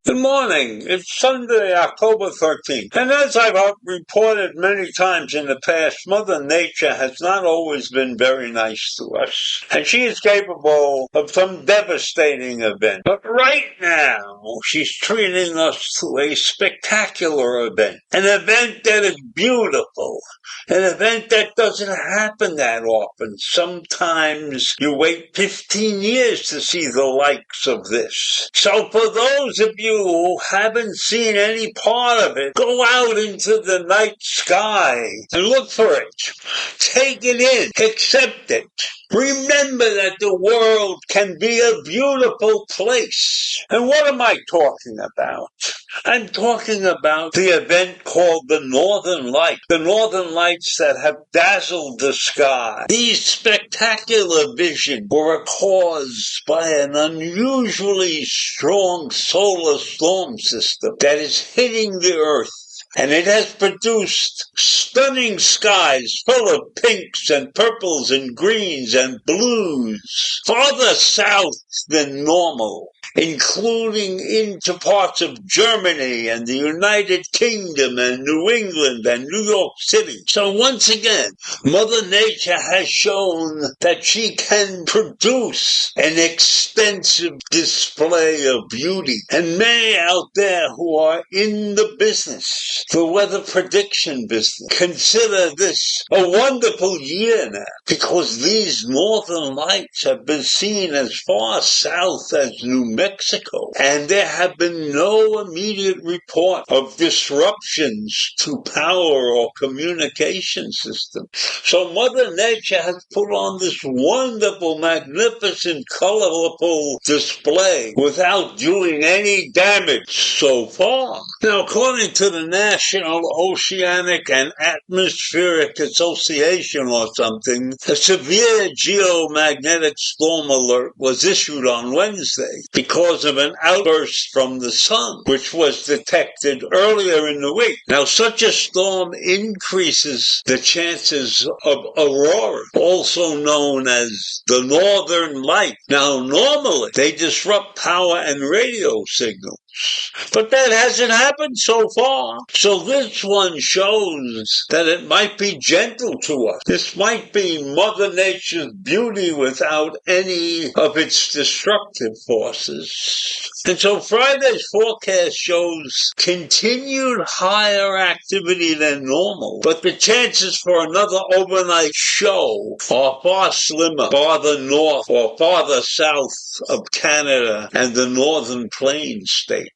Good morning. It's Sunday, October 13th. And as I've reported many times in the past, Mother Nature has not always been very nice to us. And she is capable of some devastating event. But right now, she's treating us to a spectacular event. An event that is beautiful. An event that doesn't happen that often. Sometimes you wait 15 years to see the likes of this. So for those of you who haven't seen any part of it, go out into the night sky and look for it. Take it in. Accept it. Remember that the world can be a beautiful place. And what am I talking about? I'm talking about the event called the Northern Lights. The Northern Lights that have dazzled the sky. These spectacular visions were caused by an unusually strong solar storm system that is hitting the Earth. And it has produced stunning skies full of pinks and purples and greens and blues, farther south than normal, including into parts of Germany and the United Kingdom and New England and New York City. So once again, Mother Nature has shown that she can produce an extensive display of beauty. And many out there who are in the business, the weather prediction business, consider this a wonderful year now, because these northern lights have been seen as far south as New Mexico, and there have been no immediate report of disruptions to power or communication systems. So Mother Nature has put on this wonderful, magnificent, colorful display without doing any damage so far. Now, according to the National Oceanic and Atmospheric Association or something, a severe geomagnetic storm alert was issued on Wednesday because of an outburst from the sun, which was detected earlier in the week. Now, such a storm increases the chances of aurora, also known as the Northern Light. Now, normally, they disrupt power and radio signals. But that hasn't happened so far. So this one shows that it might be gentle to us. This might be Mother Nature's beauty without any of its destructive forces. And so Friday's forecast shows continued higher activity than normal, but the chances for another overnight show are far slimmer, farther north or farther south of Canada and the northern plains states.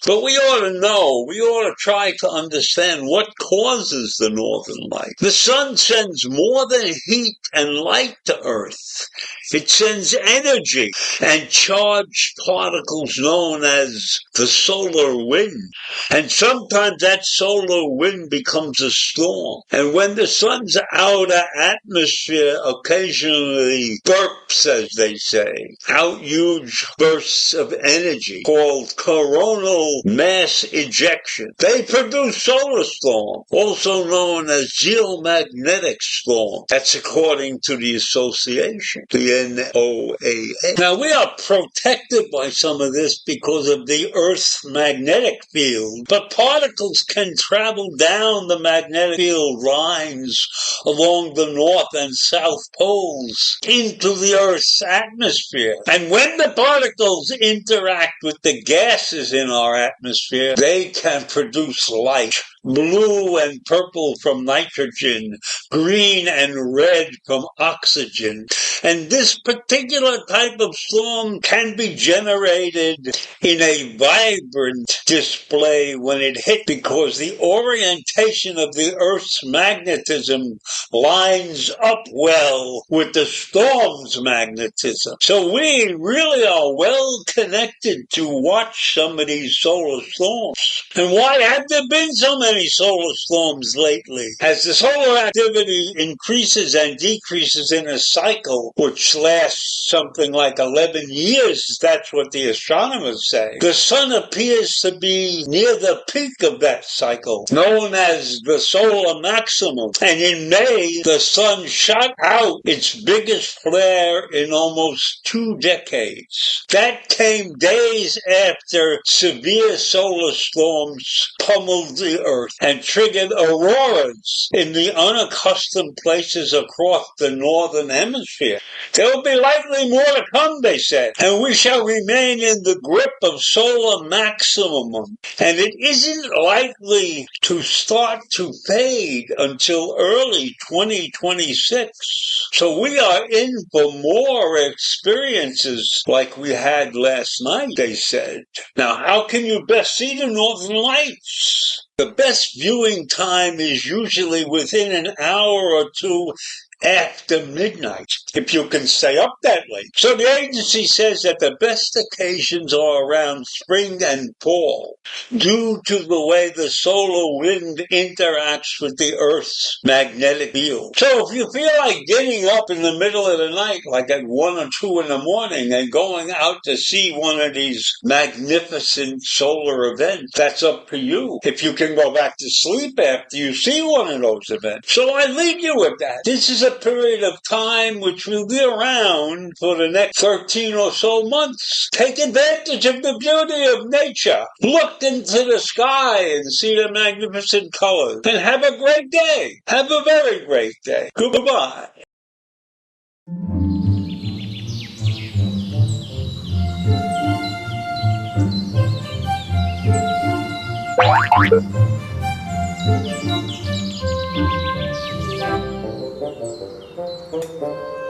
But we ought to know, we ought to try to understand what causes the northern light. The sun sends more than heat and light to Earth. It sends energy and charged particles known as the solar wind. And sometimes that solar wind becomes a storm. And when the sun's outer atmosphere occasionally burps, as they say, out huge bursts of energy called coronal mass ejection. They produce solar storm, also known as geomagnetic storm. That's according to the association, the NOAA. Now, we are protected by some of this because of the Earth's magnetic field, but particles can travel down the magnetic field lines along the north and south poles into the Earth's atmosphere. And when the particles interact with the gases in our atmosphere, they can produce light. Blue and purple from nitrogen, green and red from oxygen. And this particular type of storm can be generated in a vibrant display when it hit, because the orientation of the Earth's magnetism lines up well with the storm's magnetism. So we really are well connected to watch some of these solar storms. And why have there been so many solar storms lately? As the solar activity increases and decreases in a cycle, which lasts something like 11 years, that's what the astronomers say, the sun appears to be near the peak of that cycle, known as the solar maximum. And in May, the sun shot out its biggest flare in almost 2 decades. That came days after severe solar storms pummeled the Earth and triggered auroras in the unaccustomed places across the northern hemisphere. There will be likely more to come, they said, and we shall remain in the grip of solar maximum, and it isn't likely to start to fade until early 2026. So we are in for more experiences like we had last night, they said. Now, how can you best see the northern lights? The best viewing time is usually within an hour or two after midnight, if you can stay up that late. So the agency says that the best occasions are around spring and fall, due to the way the solar wind interacts with the Earth's magnetic field. So if you feel like getting up in the middle of the night, like at 1 or 2 in the morning, and going out to see one of these magnificent solar events, that's up to you. If you can go back to sleep after you see one of those events. So I leave you with that. This is a period of time which will be around for the next 13 or so months. Take advantage of the beauty of nature. Look into the sky and see the magnificent colors. And have a great day. Have a very great day. Goodbye. Thank you.